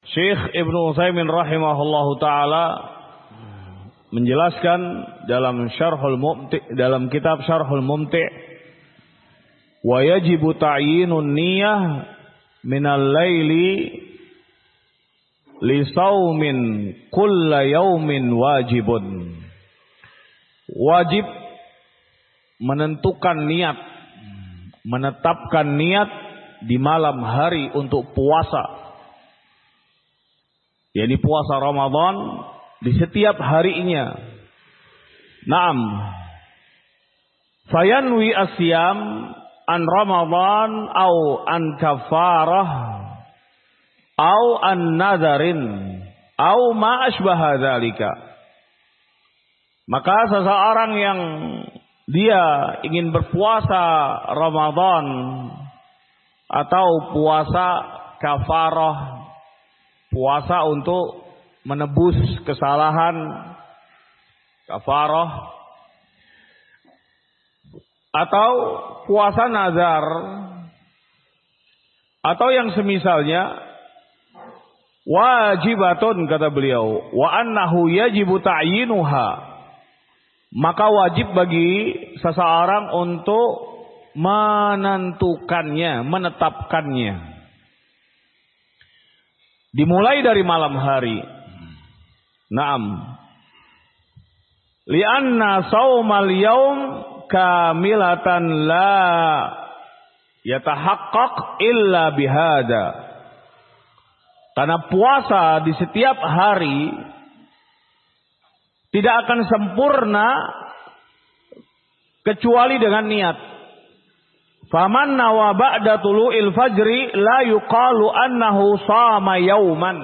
Syekh Ibnu Utsaimin rahimahullahu taala menjelaskan dalam kitab Syarhul Mumti' wa yajibu ta'yinun niyyah minal laili li saumin kulla yaumin wajibun. Wajib menentukan niat, menetapkan niat di malam hari untuk puasa. yakni puasa Ramadan di setiap harinya. Naam. Fayanwi asyam an Ramadan au an kafarah au an nadharin au ma asbaha dzalika. Maka seseorang yang dia ingin berpuasa Ramadan atau puasa kafarah, puasa untuk menebus kesalahan, kafarah, atau puasa nazar, atau yang semisalnya, wajibatun, kata beliau, wa annahu yajibu ta'yinuha, maka wajib bagi seseorang untuk menentukannya, menetapkannya. Dimulai dari malam hari. Naam. Lianna saumal yaum kamilatan la yatahaqqaq illa bihada. Karena puasa di setiap hari tidak akan sempurna kecuali dengan niat. Faman nawa ba'da tulu'il fajri la yuqalu annahu shama yauman.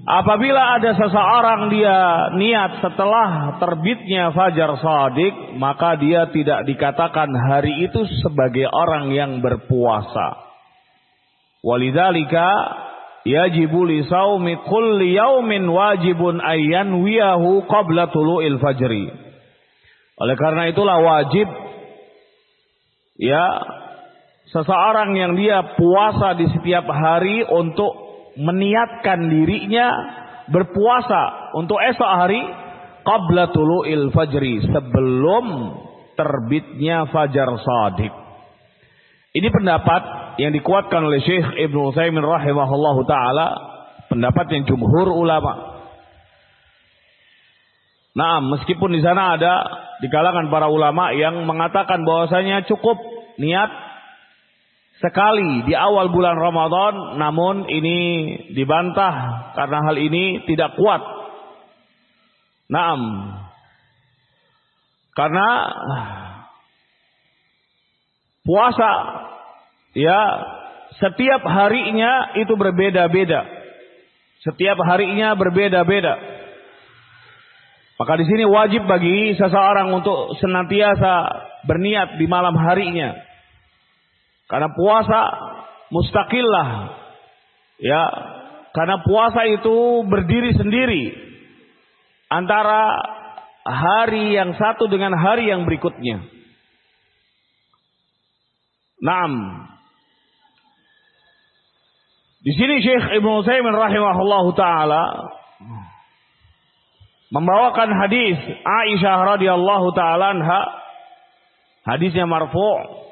Apabila ada seseorang dia niat setelah terbitnya fajar shadiq, maka dia tidak dikatakan hari itu sebagai orang yang berpuasa. Walidzalika yajibu li shaumi kulli yaumin wajibun ayyan wiyahu qabla tulu'il fajri. Oleh karena itulah wajib seseorang yang dia puasa di setiap hari untuk meniatkan dirinya berpuasa untuk esok hari qabla tulu'il fajri, sebelum terbitnya fajar shadiq. Ini pendapat yang dikuatkan oleh Syekh Ibnu Utsaimin rahimahullahu taala, pendapat yang jumhur ulama. Nah, meskipun di sana ada di kalangan para ulama yang mengatakan bahwasanya cukup niat sekali di awal bulan Ramadan, namun ini dibantah karena hal ini tidak kuat. Naam. Karena puasa setiap harinya itu berbeda-beda. Setiap harinya berbeda-beda. Maka di sini wajib bagi seseorang untuk senantiasa berniat di malam harinya. Karena puasa mustaqillah. Karena puasa itu berdiri sendiri antara hari yang satu dengan hari yang berikutnya. Naam. Di sini Syekh Ibnu Utsaimin rahimahullahu taala membawakan hadis Aisyah radhiyallahu taala anha, hadisnya marfu',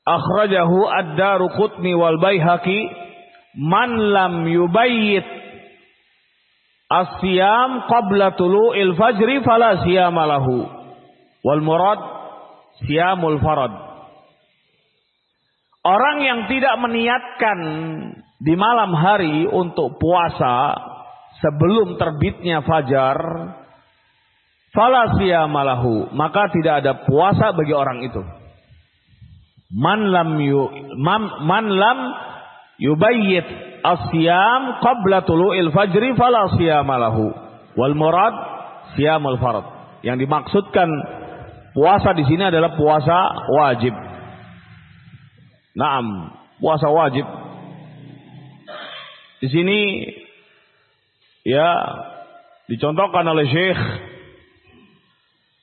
akhrajahu ad-Daruqutni wal Baihaqi, man lam yubayyit as-siyam qabla tulu'il fajri fala siyama lahu wal murad siyamul farad. Orang yang tidak meniatkan di malam hari untuk puasa sebelum terbitnya fajar, fala siyama lahu, maka tidak ada puasa bagi orang itu. Man lam yubayyit as-siyam qabla tulu'il fajri fala siyama lahu wal murad siyamul farad. Yang dimaksudkan puasa di sini adalah puasa wajib. Naam, puasa wajib. Di sini dicontohkan oleh Syekh,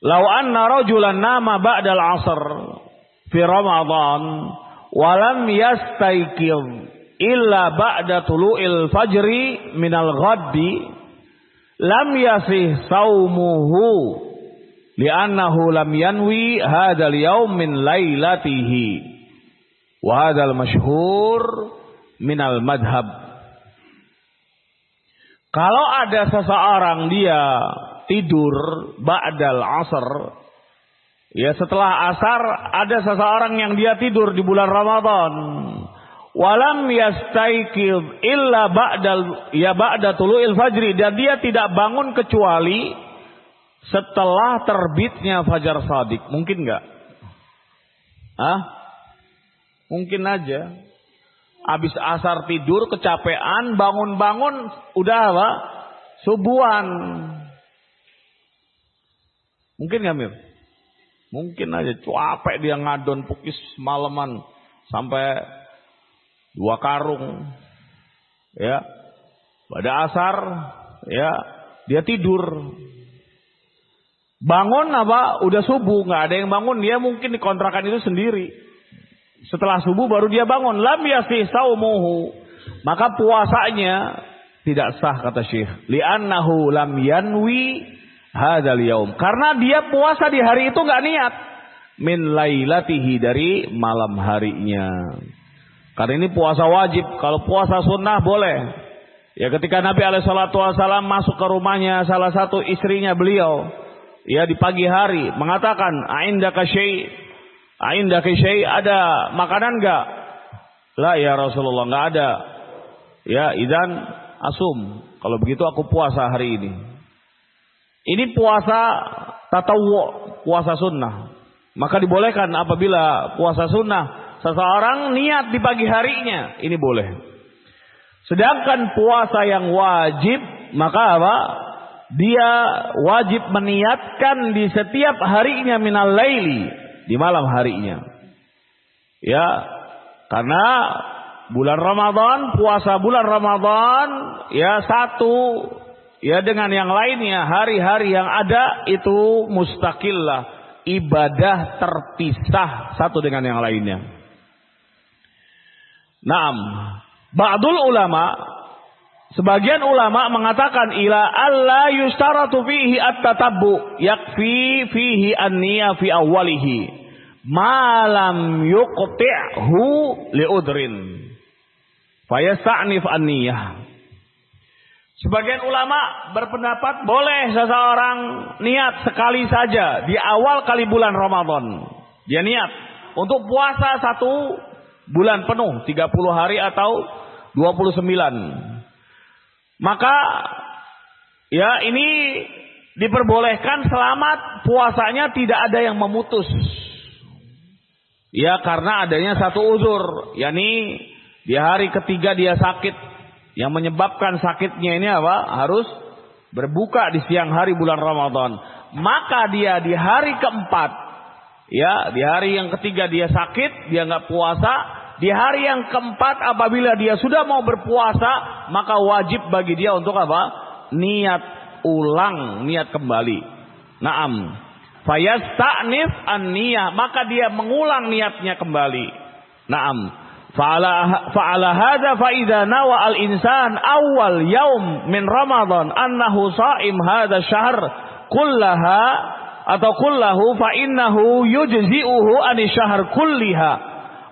law anna rajulan nama ba'da al-'asr fi Ramadan wa lam yastayqidh illa ba'da tulu'il fajri minal ghaddi lam yasih saumuhu li'annahu lam yanwi hadzal yaum min lailatihi wa hadzal masyhur minal madhab. Kalau ada seseorang dia tidur ba'dal asar, ya setelah asar ada seseorang yang dia tidur di bulan Ramadan, walam yastaiqidh illa ba'da tulu'il fajri, dan dia tidak bangun kecuali setelah terbitnya fajar shadiq. Mungkin enggak? Mungkin aja. Habis asar tidur kecapean, bangun-bangun udah apa? Subuhan. Mungkin enggak, Mir? Mungkin aja, capek dia ngadon pukis malaman sampai 2 karung. Ya. Pada asar ya dia tidur. Bangun apa? Udah subuh, enggak ada yang bangun, dia mungkin di kontrakan itu sendiri. Setelah subuh baru dia bangun, lam yasih saumuhu, maka puasanya tidak sah kata Syekh. Li'annahu lam yanwi hadzal yaum, karena dia puasa di hari itu enggak niat min lailatihi, dari malam harinya. Karena ini puasa wajib. Kalau puasa sunnah boleh. Ya ketika Nabi SAW masuk ke rumahnya salah satu istrinya beliau, ya di pagi hari, mengatakan, "Aindaka syai', ada makanan enggak?" "La ya Rasulullah, enggak ada." "Ya, idzan asum, kalau begitu aku puasa hari ini." Ini puasa tatawwu, puasa sunnah. Maka dibolehkan apabila puasa sunnah seseorang niat di pagi harinya, ini boleh. Sedangkan puasa yang wajib, maka apa? Dia wajib meniatkan di setiap harinya minal laili, di malam harinya. Ya, karena bulan Ramadan, puasa bulan Ramadan, ya satu, ya dengan yang lainnya, hari-hari yang ada itu mustaqillah, ibadah terpisah satu dengan yang lainnya. Naam, ba'dul ulama, sebagian ulama mengatakan ila alla yustaratu fihi at-tatabbu, yakfi fihi an-niyah fi awwalihi ma lam yuqti'hu li'udrin fayasta'nif an-niyah. Sebagian ulama berpendapat boleh seseorang niat sekali saja di awal kali bulan Ramadan. Dia niat untuk puasa 1 bulan penuh, 30 hari atau 29. Maka ya ini diperbolehkan selama puasanya tidak ada yang memutus. Ya karena adanya satu uzur, yakni di hari ketiga dia sakit, yang menyebabkan sakitnya ini apa? Harus berbuka di siang hari bulan Ramadan. Maka dia di hari keempat, ya di hari yang ketiga dia sakit, dia nggak puasa. Di hari yang keempat apabila dia sudah mau berpuasa, maka wajib bagi dia untuk apa? Niat ulang, niat kembali. Naam. Fayasta'nif an-niyah, maka dia mengulang niatnya kembali. Naam. Fa'ala hadza fa idza nawa al-insan awal yaum min Ramadan annahu sha'im hadza syahr kullaha atau kullahu fa innahu yujzi'uhu an syahr kulliha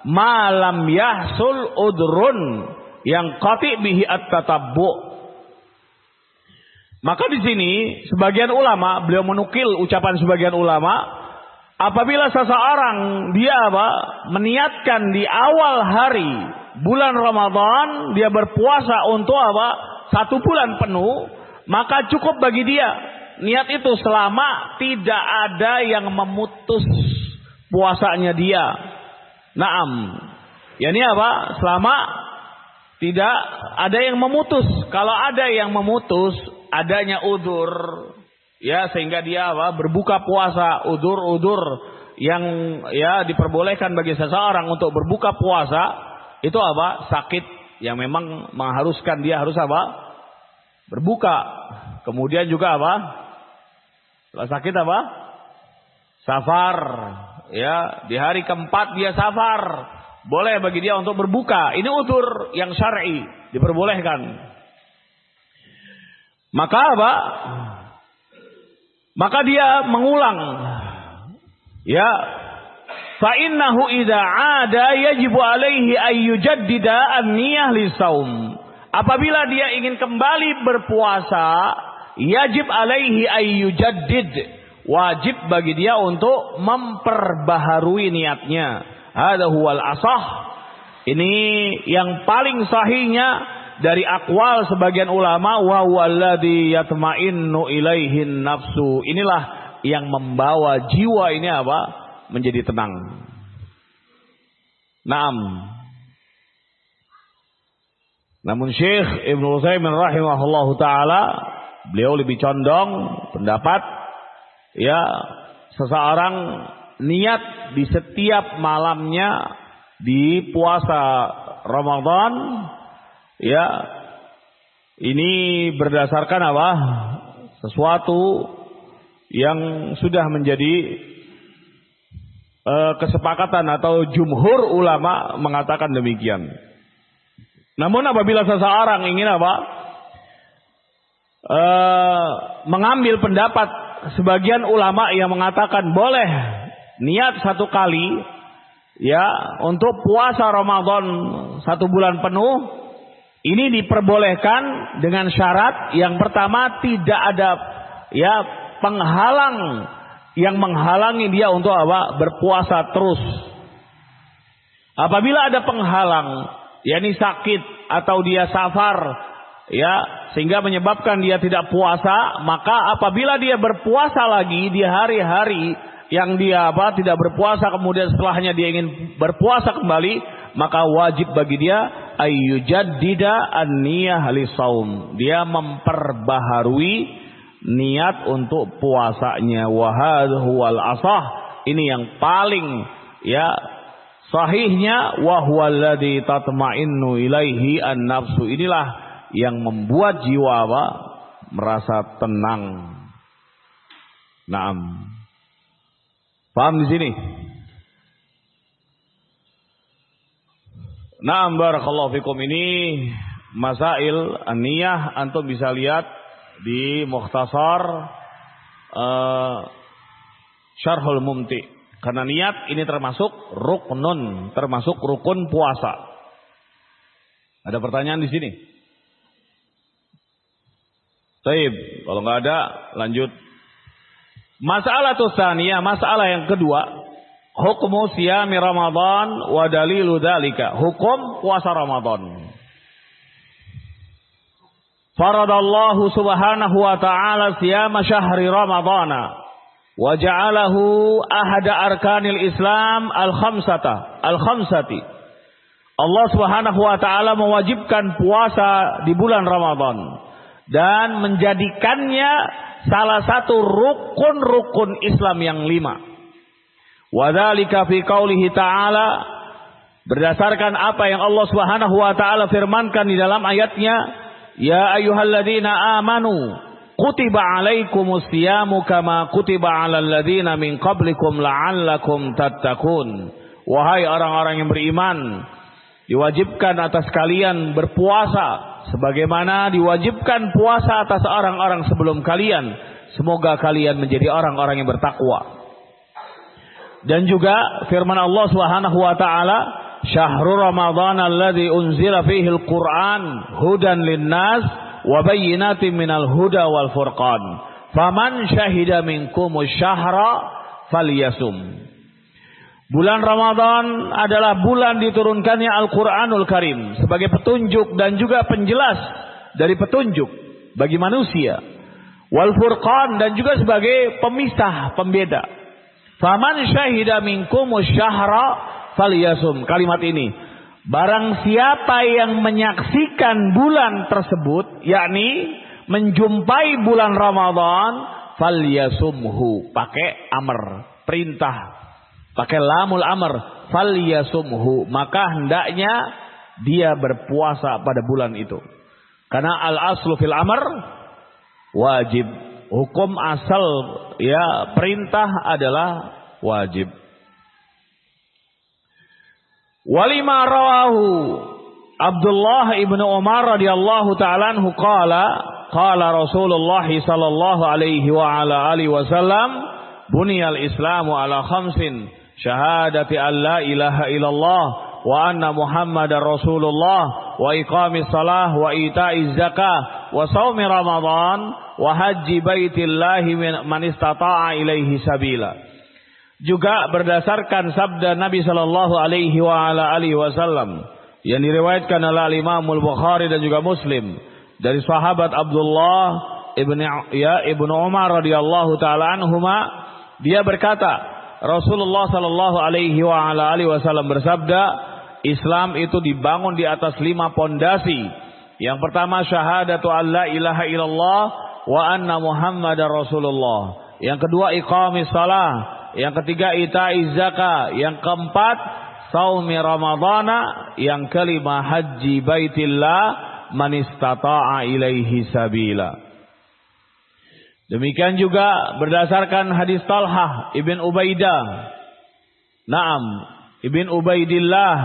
ma lam yahsul udrun yang qati bihi at-tatabbu. Maka di sini sebagian ulama, beliau menukil ucapan sebagian ulama, apabila seseorang dia apa? Meniatkan di awal hari bulan Ramadan dia berpuasa untuk apa? 1 bulan penuh, maka cukup bagi dia niat itu selama tidak ada yang memutus puasanya dia. Naam. Ya ini apa? Selama tidak ada yang memutus. Kalau ada yang memutus, adanya udzur, ya sehingga dia apa? Berbuka puasa, udzur-udzur yang ya diperbolehkan bagi seseorang untuk berbuka puasa, itu apa? Sakit yang memang mengharuskan dia harus apa? Berbuka. Kemudian juga apa? Kalau sakit apa? Safar. Ya, di hari keempat dia safar, boleh bagi dia untuk berbuka. Ini udzur yang syar'i, diperbolehkan. Maka apa? Maka dia mengulang. Ya, fa innahu idza 'ada yajibu alaihi ay yujaddida an-niyah lisaum. Apabila dia ingin kembali berpuasa, yajib alaihi ay yujaddid. Wajib bagi dia untuk memperbaharui niatnya. Hadza huwal ashah. Ini yang paling sahihnya dari aqwal sebagian ulama, wa huwallazi yatma'innu ilaihin nafsu. Inilah yang membawa jiwa ini apa? Menjadi tenang. Naam. Namun Syekh Ibnu Utsaimin rahimahullahu taala, beliau lebih condong pendapat ya, seseorang niat di setiap malamnya di puasa Ramadan, ya, ini berdasarkan apa? Sesuatu yang sudah menjadi kesepakatan atau jumhur ulama mengatakan demikian. Namun apabila seseorang ingin apa? Mengambil pendapat sebagian ulama yang mengatakan boleh niat satu kali ya untuk puasa Ramadan 1 bulan penuh, ini diperbolehkan dengan syarat yang pertama tidak ada ya penghalang yang menghalangi dia untuk apa? Berpuasa terus. Apabila ada penghalang, yakni sakit atau dia safar ya, sehingga menyebabkan dia tidak puasa, maka apabila dia berpuasa lagi di hari-hari yang dia apa tidak berpuasa, kemudian setelahnya dia ingin berpuasa kembali, maka wajib bagi dia ayyujaddida an-niyah lisaum. Dia memperbaharui niat untuk puasanya. Wa huwal ashah. Ini yang paling ya sahihnya, wa huwallazi tatma'innu ilaihi an-nafsu. Inilah yang membuat jiwa apa? Merasa tenang. Naam. Paham di sini? Naam, barakallahu fikum. Ini masail an-niyah, antum bisa lihat di Mukhtasar Syarhul Mumti. Karena niat ini termasuk ruknun, termasuk rukun puasa. Ada pertanyaan di sini? Baik, kalau nggak ada lanjut. Masalah tsaniyah, masalah yang kedua, hukmu siyami Ramadan wa dalilu dzalika. Hukum puasa Ramadan. Faradallahu subhanahu wa ta'ala siyama syahri Ramadana wa ja'alahu ahada arkanil Islam al-khamsati. Allah subhanahu wa ta'ala mewajibkan puasa di bulan Ramadan dan menjadikannya salah satu rukun-rukun Islam yang 5. Wa dzalika fi qaulihi ta'ala, berdasarkan apa yang Allah subhanahu wa ta'ala firmankan di dalam ayatnya, ya ayyuhalladzina amanu kutiba alaikumus siyamu kama kutiba alal ladzina min qablikum la'allakum tattaqun. Wahai orang-orang yang beriman, diwajibkan atas kalian berpuasa sebagaimana diwajibkan puasa atas orang-orang sebelum kalian, semoga kalian menjadi orang-orang yang bertakwa. Dan juga firman Allah Subhanahu wa taala, syahrul ramadhan alladzi unzila fihi al-Qur'an hudan linnas wa bayyinatin minal huda wal furqan. Faman syahida minkumus syahra falyasum. Bulan Ramadan adalah bulan diturunkannya Al-Qur'anul Karim sebagai petunjuk dan juga penjelas dari petunjuk bagi manusia. Wal furqan, dan juga sebagai pemisah, pembeda. Faman syahida minkumus syahra falyasum. Kalimat ini, barang siapa yang menyaksikan bulan tersebut, yakni menjumpai bulan Ramadan, falyasumhu, pakai amr, perintah, pakai lamul amr, falyasumhu, maka hendaknya dia berpuasa pada bulan itu. Karena al aslu fil amr wajib, hukum asal ya perintah adalah wajib. Walima rawahu Abdullah ibn Umar radhiyallahu ta'ala anhu qala Rasulullah sallallahu alaihi wa ala alihi wasallam buniyal islamu ala khamsin syahadati an la ilaha illallah wa anna muhammadar rasulullah wa iqamis salah wa ita'iz zakah wa shaumi ramadan wa haji baitillahi man istata'a ilaihi sabila. Juga berdasarkan sabda Nabi sallallahu alaihi wa ala alihi wasallam yang diriwayatkan oleh Imam Al-Bukhari dan juga Muslim dari sahabat Abdullah ibnu Umar radhiyallahu taala anhuma, dia berkata, Rasulullah sallallahu alaihi wa ala alihi wasallam bersabda, Islam itu dibangun di atas 5 pondasi. Yang pertama syahadatu alla ilaha illallah wa anna muhammadar rasulullah. Yang kedua iqamis salah. Yang ketiga ita'iz zakah. Yang keempat shaumi ramadhana. Yang kelima haji baitillah man istata'a ilaihi sabila. Demikian juga berdasarkan hadis Talhah ibn Ubaidah. Naam, ibn Ubaidillah.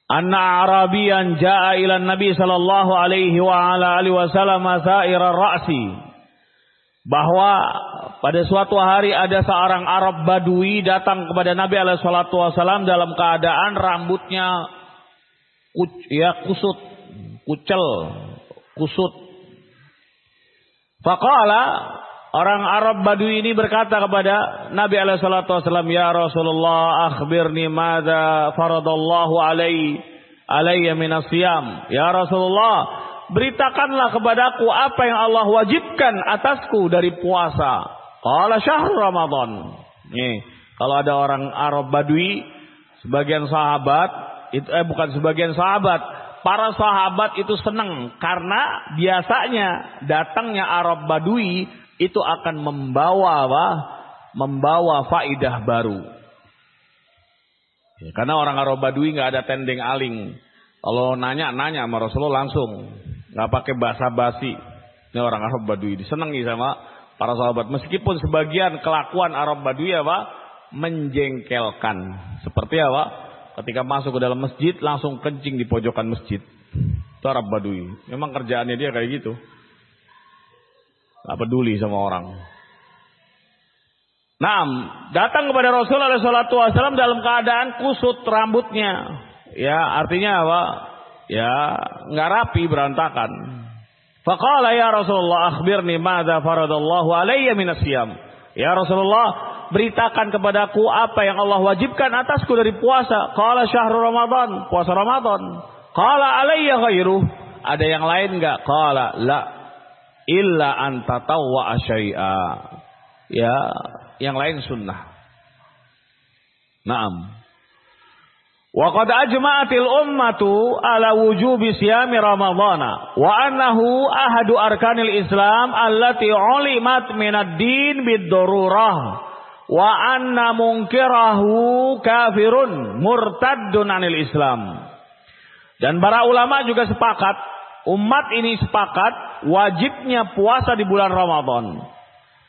Anna Arabiyan jaa ila Nabi sallallahu alaihi wa ala alihi wasallam sa'ira ra'si. Bahwa pada suatu hari ada seorang Arab Badui datang kepada Nabi alaihi salatu wasallam dalam keadaan rambutnya kusut. Faqala, orang Arab Badui ini berkata kepada Nabi alaihi salatu wasallam, "Ya Rasulullah, akhbirni madza faradallahu alayya minas siyam." Ya Rasulullah, beritakanlah kepadaku apa yang Allah wajibkan atasku dari puasa. Qala syahrul Ramadan. Nih, kalau ada orang Arab Badui, sebagian sahabat, bukan sebagian sahabat, para sahabat itu senang karena biasanya datangnya Arab Badui itu akan membawa faidah baru. Ya, karena orang Arab Badui nggak ada tendeng aling. Kalau nanya sama Rasulullah langsung, nggak pakai basa-basi. Ini orang Arab Badui disenangi sama para sahabat. Meskipun sebagian kelakuan Arab Badui menjengkelkan. Seperti ketika masuk ke dalam masjid langsung kencing di pojokan masjid. Itu Arab Badui. Memang kerjaannya dia kayak gitu. Nggak peduli sama orang. Naam, datang kepada Rasulullah SAW dalam keadaan kusut rambutnya. Ya, artinya ya, nggak rapi, berantakan. Faqala ya Rasulullah, akhbirni madza faradallahu alayya minas siyam. Ya Rasulullah, beritakan kepadaku apa yang Allah wajibkan atasku dari puasa. Qala syahrul Ramadan, puasa Ramadan. Qala alayya ghairuh, ada yang lain enggak? Qala la illa an tatawwa syai'a. Ya, yang lain sunnah. Naam. Wa qad ajma'atil ummatu ala wujubi siyami ramadhana wa annahu ahadu arkanil Islam allati ulimat minad din bid-darurah wa anna munkirahu kafirun murtaddun anil Islam. Dan para ulama juga sepakat, umat ini sepakat wajibnya puasa di bulan Ramadan.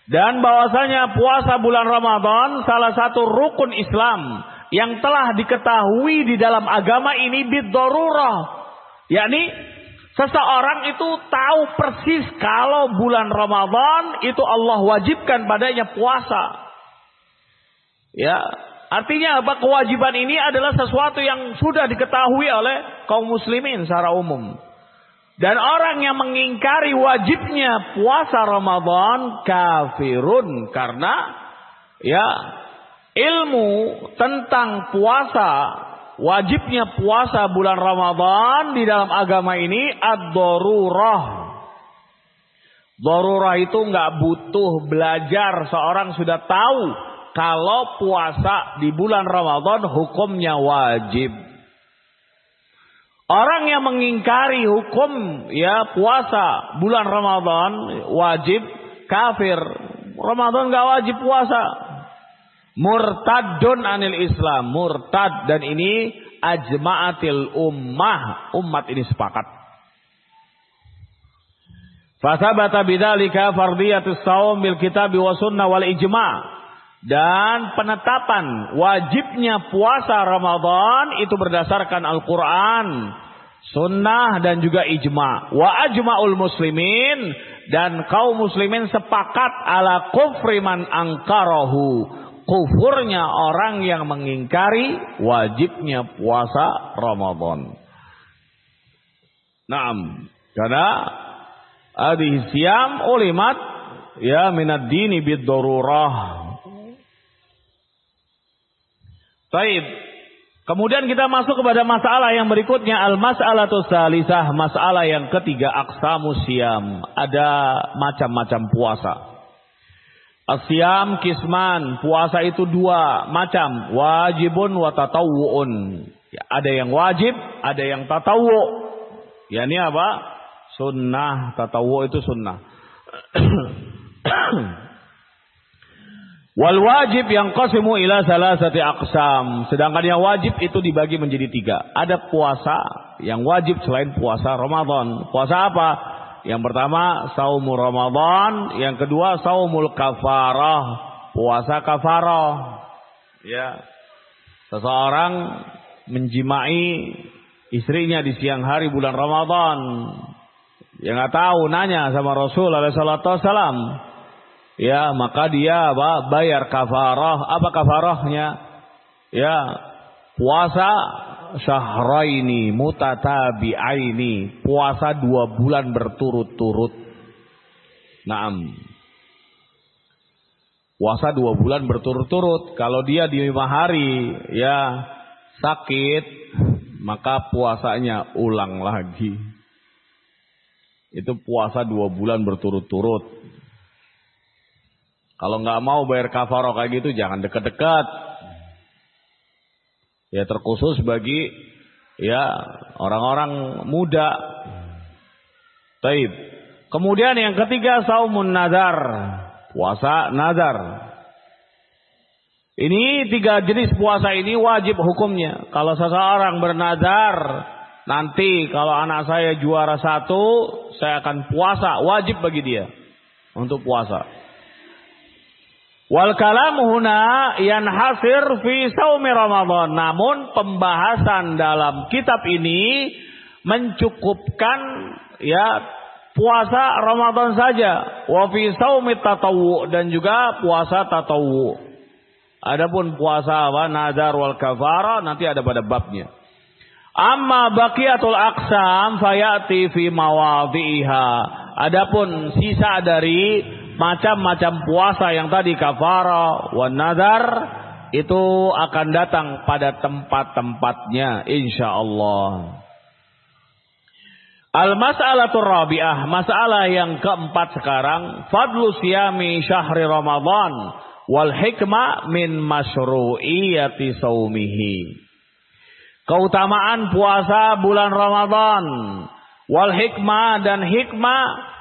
Dan bahwasanya puasa bulan Ramadan salah satu rukun Islam yang telah diketahui di dalam agama ini bid-darurah. Yakni seseorang itu tahu persis kalau bulan Ramadan itu Allah wajibkan padanya puasa. Ya, artinya apa? Kewajiban ini adalah sesuatu yang sudah diketahui oleh kaum muslimin secara umum. Dan orang yang mengingkari wajibnya puasa Ramadan kafirun, karena ya ilmu tentang puasa, wajibnya puasa bulan Ramadan di dalam agama ini ad-darurah. Darurah itu nggak butuh belajar, seorang sudah tahu kalau puasa di bulan Ramadan hukumnya wajib. Orang yang mengingkari hukum ya puasa bulan Ramadan wajib, kafir. Ramadan nggak wajib puasa. Murtadun anil Islam, murtad, dan ini ajma'atil ummah, umat ini sepakat. Fasabata bidzalika fardiyatus shaum bil kitab wa sunnah wal ijma'. Dan penetapan wajibnya puasa Ramadan itu berdasarkan Al-Quran, sunnah dan juga ijma. Wa ajma'ul muslimin, dan kaum muslimin sepakat ala kufri man angkarahu, kufurnya orang yang mengingkari wajibnya puasa Ramadan. Naam, karena hadhihi siyam ulimat ya minad dini bid darurah. Baik. Kemudian kita masuk kepada masalah yang berikutnya, al-mas'alatu tsalisah, masalah yang ketiga, aqsamus siyam. Ada macam-macam puasa. As-siyam kisman, puasa itu dua macam, wajibun wa tatawwu'un. Ya, ada yang wajib, ada yang tatawwu'. Ya, ini apa? Sunnah, tatawwu' itu sunnah. Wal wajib yang qasimu ila salasati aqsam. Sedangkan yang wajib itu dibagi menjadi tiga. Ada puasa yang wajib selain puasa Ramadan. Puasa apa? Yang pertama saumul Ramadan, yang kedua saumul kafarah, puasa kafarah. Ya. Seseorang menjimai istrinya di siang hari bulan Ramadan. Yang enggak tahu nanya sama Rasul alaihi salatu wasalam. Ya, maka dia bayar kafarah. Apa kafarahnya? Ya, puasa syahraini mutatabi'aini, puasa 2 bulan berturut-turut. Naam. Puasa 2 bulan berturut-turut. Kalau dia di 5 hari ya sakit, maka puasanya ulang lagi. Itu puasa 2 bulan berturut-turut. Kalau nggak mau bayar kafarah kayak gitu, jangan dekat-dekat. Ya, terkhusus bagi ya orang-orang muda. Taib. Kemudian yang ketiga saumun nazar, puasa nazar. Ini 3 jenis puasa ini wajib hukumnya. Kalau seseorang bernazar, nanti kalau anak saya juara 1, saya akan puasa, wajib bagi dia untuk puasa. Wal kalam huna yanhasir fi saumi Ramadan. Namun pembahasan dalam kitab ini mencukupkan ya puasa Ramadan saja. Wa fi saumi tatawwu, dan juga puasa tatawwu. Adapun puasa nazar wal kafara nanti ada pada babnya. Amma baqiyatul aqsam fayati fi mawadhiha. Adapun sisa dari macam-macam puasa yang tadi kafara wan nazar itu akan datang pada tempat-tempatnya insyaallah. Al-mas'alatur rabi'ah, masalah yang keempat sekarang, fadlu siyami syahri Ramadan wal hikmah min masyru'iyati saumihi. Keutamaan puasa bulan Ramadan, wal hikmah, dan hikmah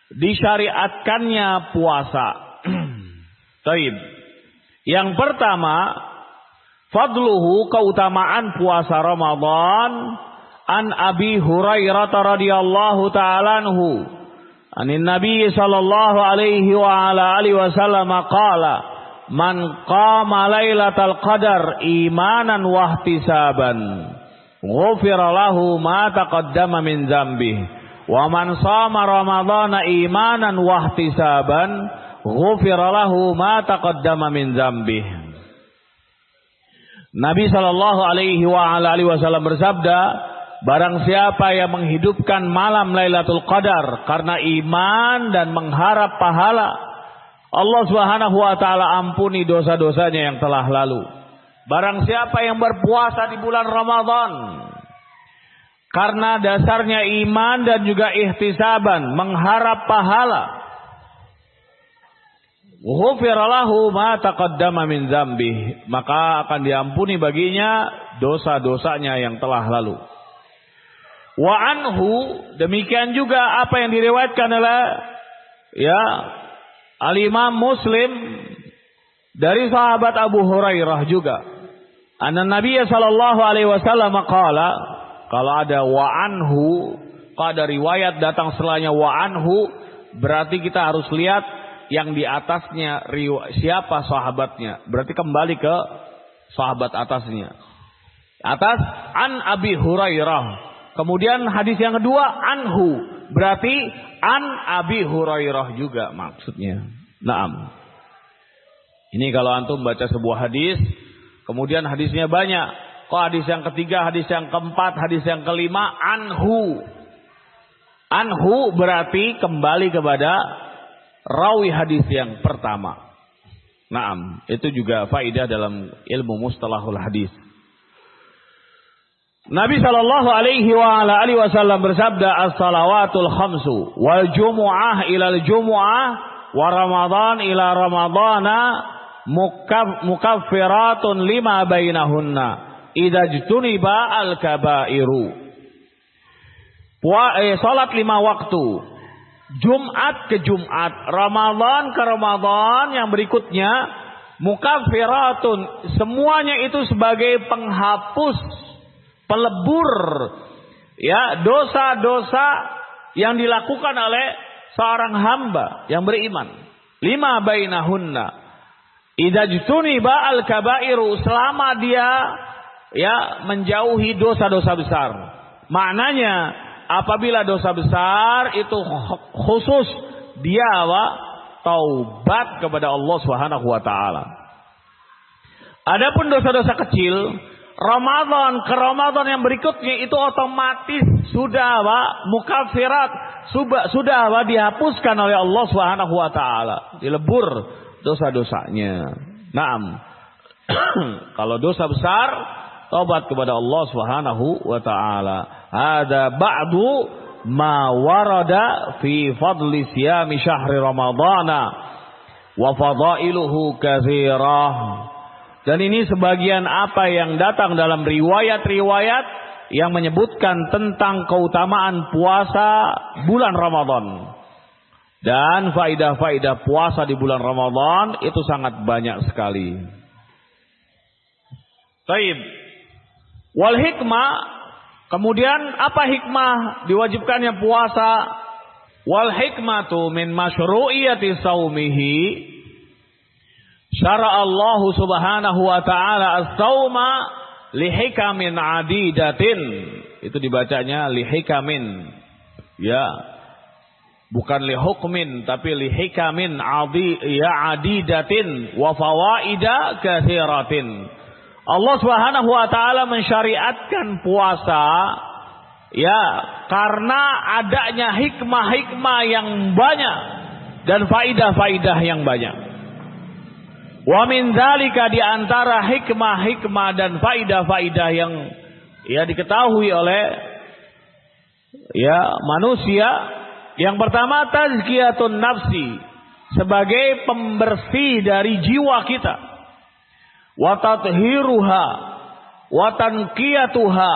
disyariatkannya puasa. Taib. Yang pertama, fadluhu, keutamaan puasa Ramadan, an Abi Hurairah radhiyallahu ta'ala anhu, anin Nabi sallallahu alaihi wa ala alihi wasallam qala, man qama lailatal qadar imanan wa ihtisaban, ghufira lahu ma taqaddama min dzambihi. Wa man shama ramadhana imanan wa ihtisaban ghufira lahu ma taqaddama min dzambihi. Nabi sallallahu alaihi wa ala alihi wasallam bersabda, barang siapa yang menghidupkan malam Lailatul Qadar karena iman dan mengharap pahala, Allah Subhanahu wa taala ampuni dosa-dosanya yang telah lalu. Barang siapa yang berpuasa di bulan Ramadan karena dasarnya iman dan juga ihtisaban, mengharap pahala, ghufira lahu ma taqaddama min dzambihi, maka akan diampuni baginya dosa-dosanya yang telah lalu. Wa anhu, demikian juga apa yang diriwayatkan oleh ya Al-Imam Muslim dari sahabat Abu Hurairah juga. Anna Nabi sallallahu alaihi wasallam qala, kalau ada wa anhu, kalau ada riwayat datang setelahnya wa anhu, berarti kita harus lihat yang di atasnya siapa sahabatnya. Berarti kembali ke sahabat atasnya. Atas an Abi Hurairah. Kemudian hadis yang kedua anhu. Berarti an Abi Hurairah juga maksudnya. Naam. Ini kalau antum baca sebuah hadis, kemudian hadisnya banyak. Kok hadis yang ketiga, hadis yang keempat, hadis yang kelima anhu. Anhu berarti kembali kepada rawi hadis yang pertama. Naam, itu juga faedah dalam ilmu mustalahul hadis. Nabi sallallahu alaihi wasallam bersabda, as-salawatul khamsu wal jumu'ah ilal jumu'ah wa ramadhan ila ramadhana mukaffiratun lima bainahunna idza jtuniba al-kabairu. Salat 5 waktu, Jumat ke Jumat, Ramadan ke Ramadan yang berikutnya, mukaffiratun, semuanya itu sebagai penghapus, pelebur ya dosa-dosa yang dilakukan oleh seorang hamba yang beriman. 5 bainahunna idza jtuniba al-kabairu, selama dia ya menjauhi dosa-dosa besar. Maknanya apabila dosa besar itu khusus dia taubat kepada Allah Subhanahu wa taala. Adapun dosa-dosa kecil, Ramadan ke Ramadan yang berikutnya itu otomatis sudah mukaffirat, sudah dihapuskan oleh Allah Subhanahu wa taala, dilebur dosa-dosanya. Naam. Kalau dosa besar, taubat kepada Allah Subhanahu wa taala. Ada ba'du ma warada fi fadli siyami syahri ramadhana wa fadailuhu katsirah. Dan ini sebagian apa yang datang dalam riwayat-riwayat yang menyebutkan tentang keutamaan puasa bulan Ramadan. Dan faidah-faidah puasa di bulan Ramadan itu sangat banyak sekali. Baik. Wal hikmah, kemudian apa hikmah diwajibkannya puasa? Wal hikmatu min masyru'iyati saumihi syara Allah Subhanahu wa taala as-sauma li hikamin adidatin. Itu dibacanya li hikamin. Ya. Bukan li hukmin tapi li hikamin adidatin wa fawaida katsiratin. Allah Subhanahu wa taala mensyariatkan puasa ya karena adanya hikmah-hikmah yang banyak dan faidah-faidah yang banyak. Wa min dzalika, di antara hikmah-hikmah dan faidah-faidah yang ya diketahui oleh ya manusia, yang pertama tazkiyatun nafsi, sebagai pembersih dari jiwa kita. Wa tathiruha wa tanqiyatuha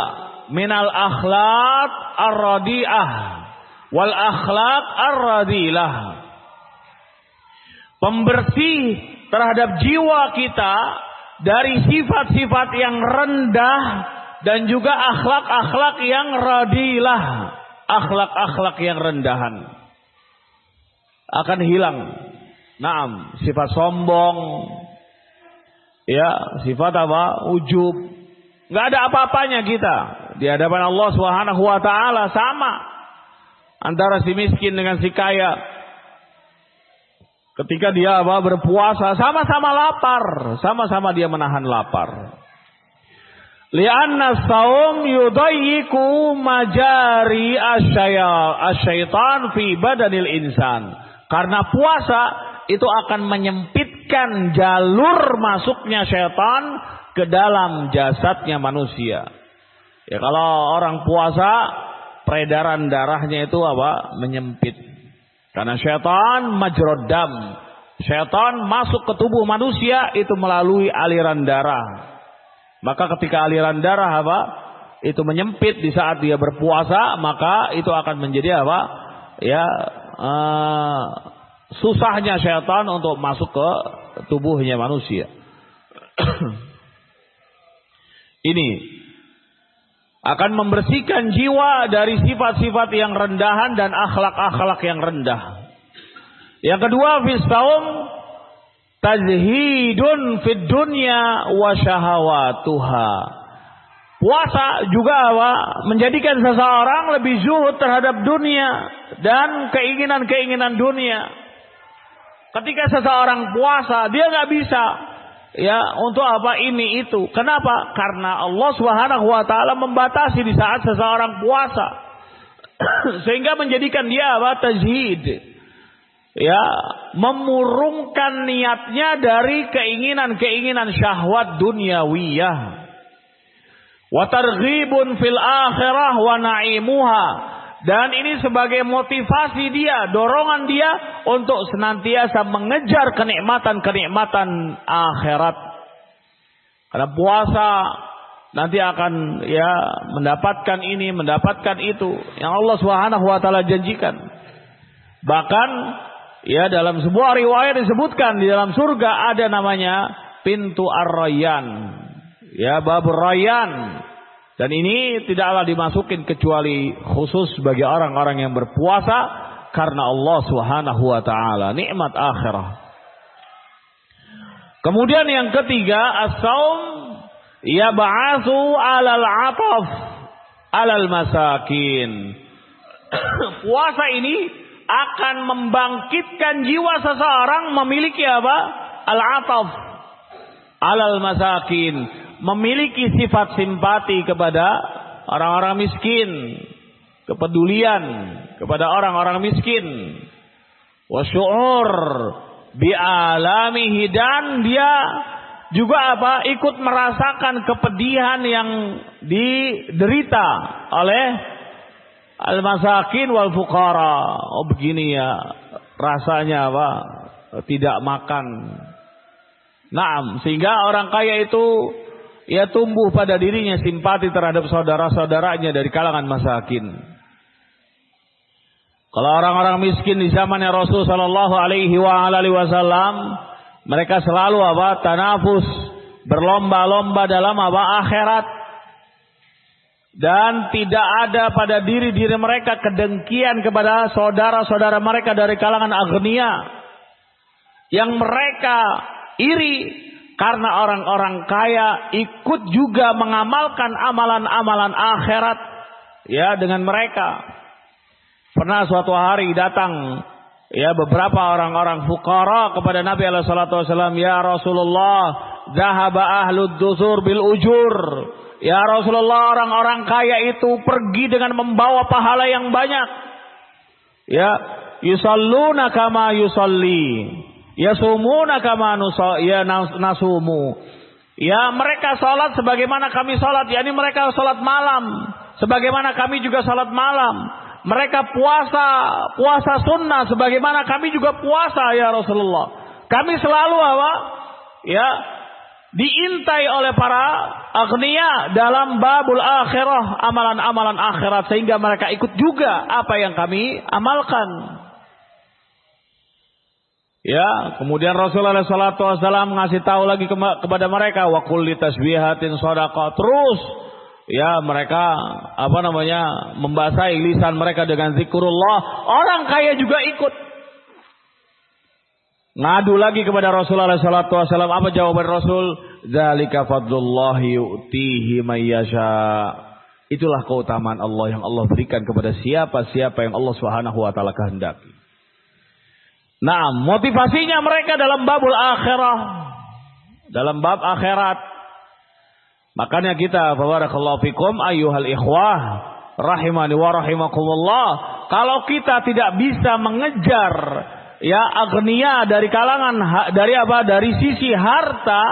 minal akhlaq ar-radi'ah wal akhlaq ar-radilah. Pembersih terhadap jiwa kita dari sifat-sifat yang rendah dan juga akhlak-akhlak yang radilah, akhlak-akhlak yang rendahan akan hilang. Naam, sifat sombong, ya, sifat ujub. Enggak ada apa-apanya kita di hadapan Allah Subhanahu wa taala, sama antara si miskin dengan si kaya. Ketika dia berpuasa, sama-sama lapar, sama-sama dia menahan lapar. Li'anna saum yudayyiku majari asyaitan fi badanil insan. Karena puasa itu akan menyempitkan jalur masuknya syaitan ke dalam jasadnya manusia. Ya, kalau orang puasa, peredaran darahnya itu menyempit. Karena syaitan majrad dam. Syaitan masuk ke tubuh manusia itu melalui aliran darah. Maka ketika aliran darah itu menyempit di saat dia berpuasa, maka itu akan menjadi susahnya syaitan untuk masuk ke tubuhnya manusia. Ini akan membersihkan jiwa dari sifat-sifat yang rendahan dan akhlak-akhlak yang rendah. Yang kedua, fi shaum tajhidun fid dunya wa syahawatuha. Puasa juga menjadikan seseorang lebih zuhud terhadap dunia dan keinginan-keinginan dunia. Ketika seseorang puasa, dia nggak bisa untuk ini itu. Kenapa? Karena Allah Subhanahu wa taala membatasi di saat seseorang puasa. Sehingga menjadikan dia tajhid. Memurungkan niatnya dari keinginan-keinginan syahwat duniawiyah. Wa targhibun fil akhirah wa na'imuha. Dan ini sebagai motivasi dia, dorongan dia untuk senantiasa mengejar kenikmatan-kenikmatan akhirat. Karena puasa nanti akan mendapatkan ini, mendapatkan itu yang Allah Subhanahu wa taala janjikan. Bahkan dalam sebuah riwayat disebutkan di dalam surga ada namanya pintu Ar-Rayyan. Babur Rayyan. Dan ini tidaklah dimasukin kecuali khusus bagi orang-orang yang berpuasa karena Allah Subhanahu wa taala, nikmat akhirah. Kemudian yang ketiga, as-saum yab'atsu 'alal 'ataf 'alal masakin. Puasa ini akan membangkitkan jiwa seseorang memiliki al-'ataf 'alal masakin. Memiliki sifat simpati kepada orang-orang miskin, kepedulian kepada orang-orang miskin, wa syu'ur bi'alamihi, dan dia juga ikut merasakan kepedihan yang diderita oleh al-masakin wal fuqara. Begini rasanya tidak makan. Naam, sehingga orang kaya itu tumbuh pada dirinya simpati terhadap saudara-saudaranya dari kalangan masakin. Kalau orang-orang miskin di zamannya Rasul sallallahu alaihi wasallam, mereka selalu tanafus, berlomba-lomba dalam akhirat. Dan tidak ada pada diri-diri mereka kedengkian kepada saudara-saudara mereka dari kalangan aghnia yang mereka iri. Karena orang-orang kaya ikut juga mengamalkan amalan-amalan akhirat dengan mereka. Pernah suatu hari datang beberapa orang-orang fuqara kepada Nabi alaihi salatu wasallam, "Ya Rasulullah, dhahaba ahlud dusur bil ujur." Ya Rasulullah, orang-orang kaya itu pergi dengan membawa pahala yang banyak. Yusalluna kama yusalli. Yasumuna kama nasumu. Mereka salat sebagaimana kami salat, yakni mereka salat malam sebagaimana kami juga salat malam. Mereka puasa sunnah sebagaimana kami juga puasa ya Rasulullah. Kami selalu diintai oleh para aghnia dalam babul akhirah, amalan-amalan akhirat, sehingga mereka ikut juga apa yang kami amalkan. Kemudian Rasulullah SAW ngasih tahu lagi kepada mereka, wa kulli tasbihatin shadaqah. Terus mereka membasahi lisan mereka dengan zikrullah. Orang kaya juga ikut. Ngadu lagi kepada Rasulullah SAW. Apa jawaban Rasul? Dzalika fadlullahi yu'tihi may yasha. Itulah keutamaan Allah yang Allah berikan kepada siapa-siapa yang Allah Subhanahu wa taala kehendaki. Nah, motivasinya mereka dalam babul akhirah, dalam bab akhirat. Makanya kita, barakallahu fikum ayyuhal ikhwah rahimani wa rahimakumullah, kalau kita tidak bisa mengejar aghnia dari kalangan dari sisi harta,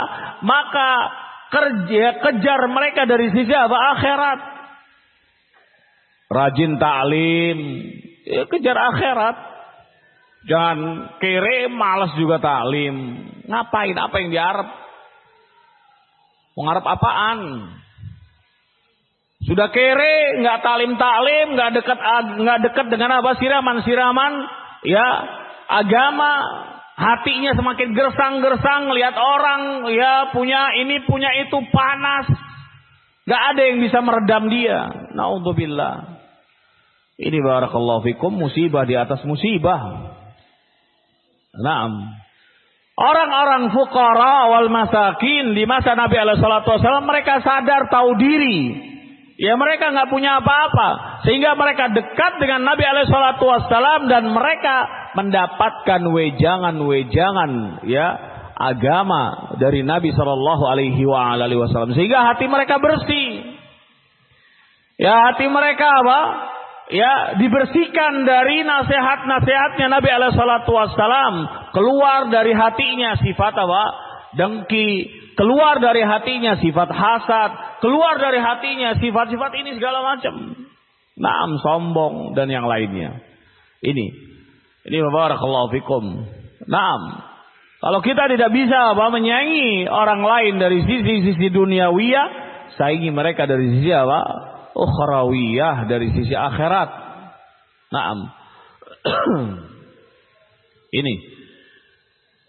maka kejar mereka dari sisi akhirat. Rajin ta'lim, kejar akhirat. Jangan kere, malas juga taklim. Ngapain? Apa yang diharap? Mengharap apaan? Sudah kere, nggak taklim, nggak dekat dengan siraman agama. Hatinya semakin gersang-gersang, lihat orang punya ini punya itu, panas. Nggak ada yang bisa meredam dia. Naudzubillah. Ini barakallahu fikum musibah di atas musibah. Naam. Orang-orang fuqara wal masakin di masa Nabi alaihi salatu wasallam, mereka sadar tahu diri. Ya, mereka nggak punya apa-apa, sehingga mereka dekat dengan Nabi alaihi salatu wasallam dan mereka mendapatkan wejangan-wejangan ya agama dari Nabi sallallahu alaihi wasallam, sehingga hati mereka bersih. Ya, hati mereka apa? Ya, dibersihkan dari nasihat-nasihatnya Nabi alaihi salatu wasallam. Keluar dari hatinya sifat apa? Dengki. Keluar dari hatinya sifat hasad. Keluar dari hatinya sifat-sifat ini segala macam. Naam, sombong dan yang lainnya. Ini barakallahu fikum. Naam. Kalau kita tidak bisa apa menyaingi orang lain dari sisi duniawiyah, saingi mereka dari sisi apa? Ukhrawiyah, dari sisi akhirat. Naam. Ini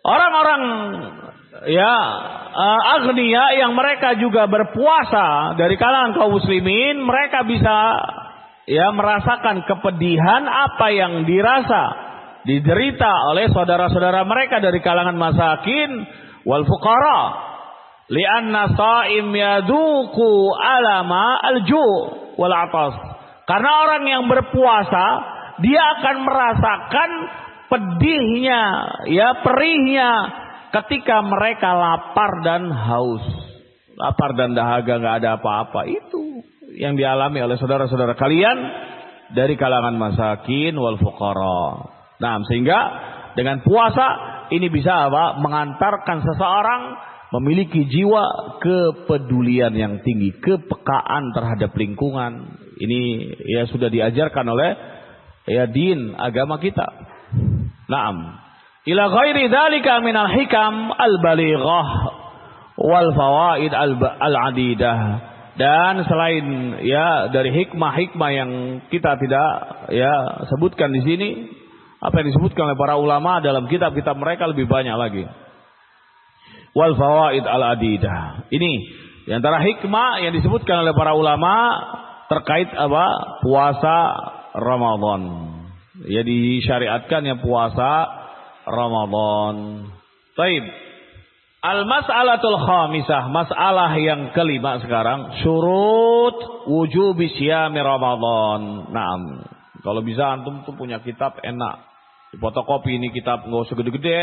orang-orang ya agniya yang mereka juga berpuasa dari kalangan kaum muslimin, mereka bisa ya merasakan kepedihan apa yang diderita oleh saudara-saudara mereka dari kalangan masakin wal fuqara, li'anna sha'im yaduku alama al-ju' wal atas. Karena orang yang berpuasa dia akan merasakan pedihnya, ya perihnya ketika mereka lapar dan haus, lapar dan dahaga, nggak ada apa-apa. Itu yang dialami oleh saudara-saudara kalian dari kalangan masakin wal fuqara. Nah, sehingga dengan puasa ini bisa apa? Mengantarkan seseorang memiliki jiwa kepedulian yang tinggi, kepekaan terhadap lingkungan. Ini ya sudah diajarkan oleh ya din agama kita. Naam. Ila ghairi dzalika minal hikam al-balighah wal fawaid al-adidah. Dan selain ya dari hikmah-hikmah yang kita tidak ya sebutkan di sini, apa yang disebutkan oleh para ulama dalam kitab-kitab mereka lebih banyak lagi. Wal fawaid al-adidah. Ini di antara hikmah yang disebutkan oleh para ulama terkait apa? Puasa Ramadan. Ya, disyariatkannya puasa Ramadan. Baik. Al-mas'alatul khamisah, masalah yang kelima sekarang, syurut wujubi syiyami Ramadan. Naam. Kalau bisa antum tuh punya kitab enak. Di fotokopi ini kitab enggak usah gede-gede.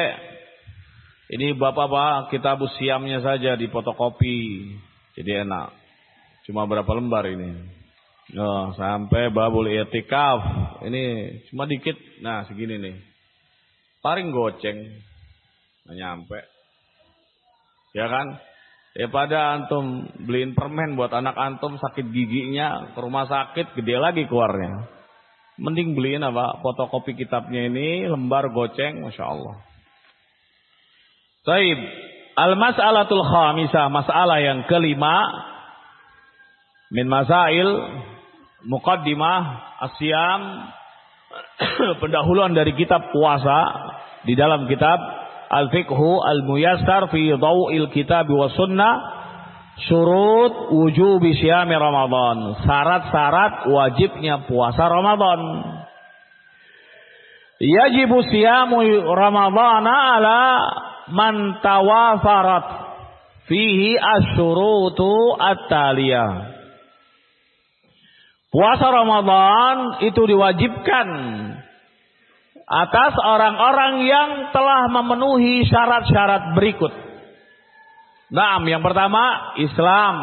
Ini Bapak kitab siamnya saja di fotokopi. Jadi enak. Cuma berapa lembar ini? Oh, sampai babul i'tikaf. Ini cuma dikit. Nah, segini nih. Paling goceng. Nggak nyampe. Ya kan? Pada antum beliin permen buat anak antum sakit giginya, ke rumah sakit gede lagi keluarnya. Mending beliin apa? Fotokopi kitabnya ini, lembar goceng, Masya Allah. Taib. Al-mas'alatul khamisah, masalah yang kelima. Min masail muqaddimah asyam, pendahuluan dari kitab puasa di dalam kitab Al-Fiqhu Al-Muyassar fi Dhaw'il Kitab wa Sunnah, syurut wujubi syiyami Ramadan, syarat-syarat wajibnya puasa Ramadan. Yajibu siyamu Ramadana ala man tawafarat fihi asyurutu at-taliyah. Puasa Ramadan itu diwajibkan atas orang-orang yang telah memenuhi syarat-syarat berikut. Nah, yang pertama Islam.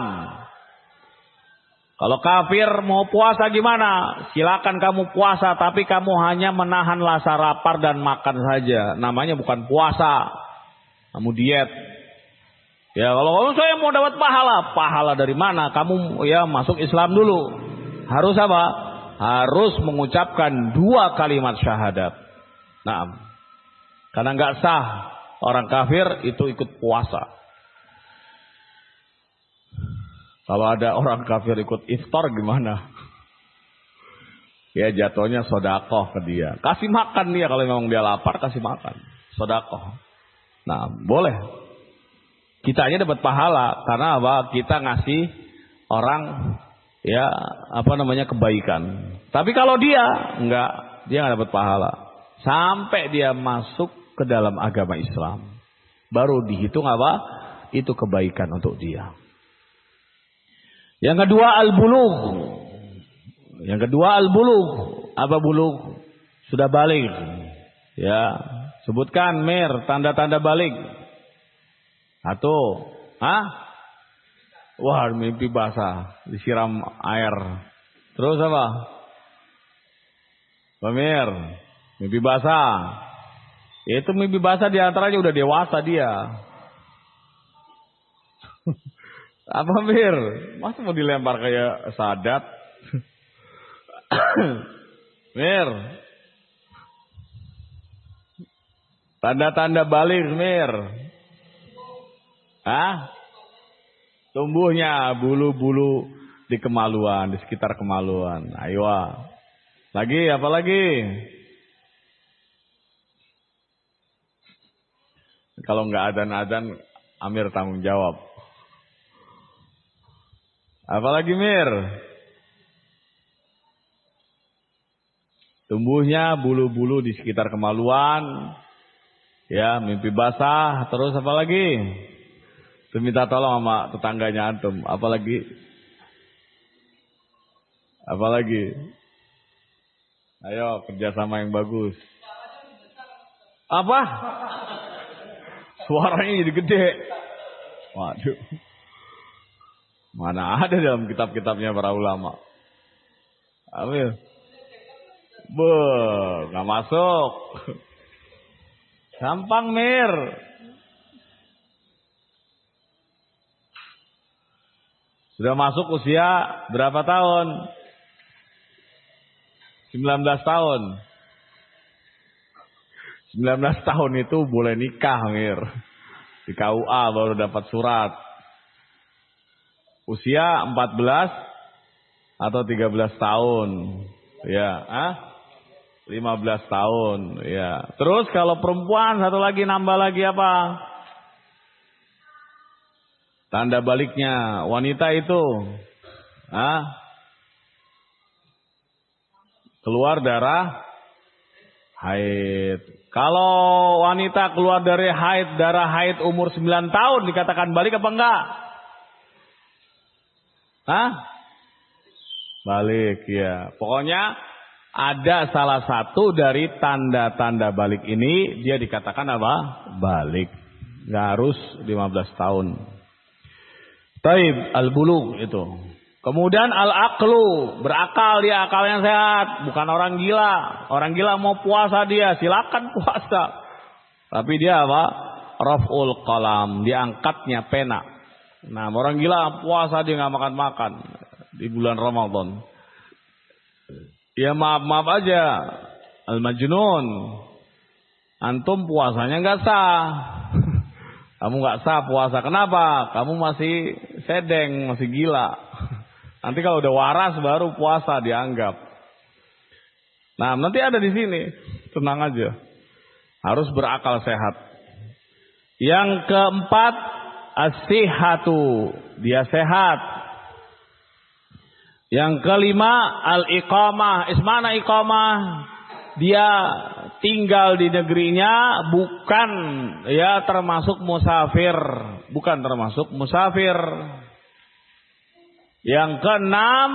Kalau kafir mau puasa gimana? Silakan kamu puasa, tapi kamu hanya menahan rasa lapar dan makan saja. Namanya bukan puasa, kamu diet. Ya, kalau saya mau dapat pahala dari mana? Kamu ya masuk Islam dulu. Harus apa? Harus mengucapkan 2 kalimat syahadat. Nah, karena nggak sah orang kafir itu ikut puasa. Kalau ada orang kafir ikut iftar gimana? Ya jatuhnya sodakoh ke dia. Kasih makan dia, kalau memang dia lapar kasih makan. Sodakoh. Nah, boleh. Kita aja dapat pahala karena apa? Kita ngasih orang ya kebaikan. Tapi kalau dia enggak, dia nggak dapat pahala sampai dia masuk ke dalam agama Islam. Baru dihitung apa? Itu kebaikan untuk dia. Yang kedua al-bulugh. Yang kedua al-bulugh. Apa bulugh? Sudah balik. Ya, sebutkan Mir tanda-tanda balik. Satu. Wah, mimpi basah, disiram air. Terus apa? Pamir, mimpi basah. Itu mimpi basah diantaranya udah dewasa dia. Apa Mir? Masa mau dilempar kayak Sadat? Mir. Tanda-tanda balik Mir. Tumbuhnya bulu-bulu di kemaluan, di sekitar kemaluan. Ayo. Lagi, apa lagi? Kalau nggak adzan-adzan, Amir tanggung jawab. Apalagi Mir? Tumbuhnya bulu-bulu di sekitar kemaluan. Ya, mimpi basah. Terus apa lagi? Tuh minta tolong sama tetangganya antum. Apalagi? Apalagi? Ayo, kerjasama yang bagus. Apa? Suaranya jadi gede. Waduh. Mana ada dalam kitab-kitabnya para ulama. Amil. Nggak masuk. Gampang Mir. Sudah masuk usia berapa tahun? 19 tahun. 19 tahun itu boleh nikah Mir. Di KUA baru dapat surat. Usia 14 atau 13 tahun. Ya, 15 tahun. Ya. Terus kalau perempuan satu lagi nambah lagi apa? Tanda baliknya wanita itu keluar darah haid. Kalau wanita keluar dari darah haid umur 9 tahun dikatakan balik apa enggak? Balik ya. Pokoknya ada salah satu dari tanda-tanda balik ini dia dikatakan apa? Balik. Enggak harus 15 tahun. Taib al-bulugh itu. Kemudian al-aqlu, berakal dia, akal yang sehat, bukan orang gila. Orang gila mau puasa dia, silakan puasa. Tapi dia apa? Raf'ul qalam, diangkatnya pena. Nah, orang gila puasa dia nggak makan-makan di bulan Ramadan. Ya maaf-maaf aja, al-majnun. Antum puasanya nggak sah. Kamu nggak sah puasa. Kenapa? Kamu masih sedeng, masih gila. Nanti kalau udah waras baru puasa dianggap. Nah, nanti ada di sini. Tenang aja. Harus berakal sehat. Yang keempat, as-sihhatu. Dia sehat. Yang kelima, al-iqamah. Ismana iqamah? Dia tinggal di negerinya bukan ya termasuk musafir, bukan termasuk musafir. Yang keenam,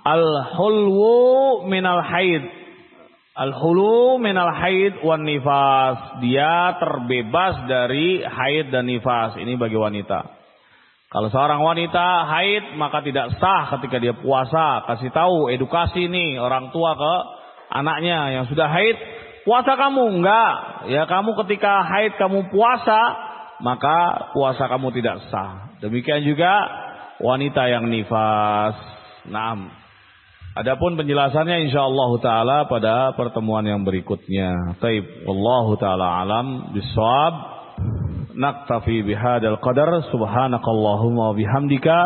al-hulwu minal haid. Al-hulwu minal haid wan nifas. Dia terbebas dari haid dan nifas. Ini bagi wanita. Kalau seorang wanita haid maka tidak sah ketika dia puasa. Kasih tahu, edukasi nih orang tua ke anaknya yang sudah haid, puasa kamu enggak. Ya kamu ketika haid kamu puasa, maka puasa kamu tidak sah. Demikian juga wanita yang nifas. Naam. Adapun penjelasannya insyaallah taala pada pertemuan yang berikutnya. Taib, wallahu taala alam bisawab. Naktafi bihadzal qadar. Subhanakallahumma wa bihamdika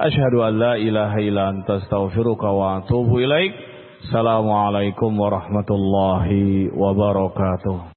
asyhadu an la ilaha illa anta astaghfiruka wa atubu ilaik. Assalamualaikum warahmatullahi wabarakatuh.